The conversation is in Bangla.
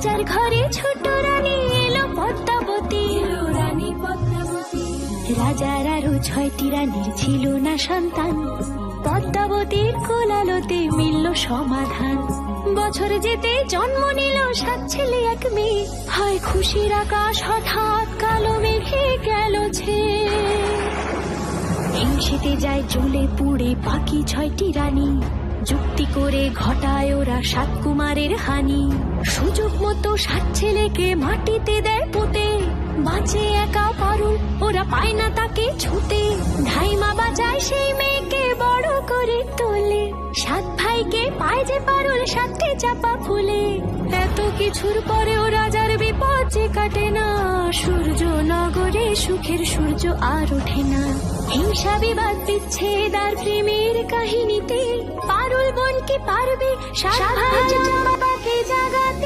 রাজার ঘরে ছোট রানী এলো পদ্মাবতী, রানী পদ্মাবতী। রাজার আরো 6টি রানীর ছিল না সন্তান, পদ্মাবতীর কোলালোতে মিলল সমাধান। বছর যেতে জন্ম নিল 7 ছেলে 1 মেয়ে, হয় খুশির আকাশ হঠাৎ কালো মেঘে গেল ছেয়ে। হিংসেতে যায় জ্বলে পুড়ে বাকি 6টি রানী, যুক্তি করে ঘটায় ওরা 7 কুমারের হানি। সুযোগ মতো 7 ছেলেকে মাটিতে দেয় পুঁতে, বাঁচে একা পারুল, ওরা পায় না তাকে ছুতে। ধাইমা বাজায় সেই মেয়েকে বড় করে তোলে, 7 ভাইকে পায় যে পারুল 7টি চাপা ফুলে। এত কিছুর পরেও রাজার বিপদ যে কাটে না, সূর্য নগরে সুখের সূর্য আর ওঠে না। হিংসা বিবাদ বিচ্ছেদ আর প্রেমের কাহিনীতে পারুল বোন কি পারবে 7 ভাই বাবাকে জাগাতে।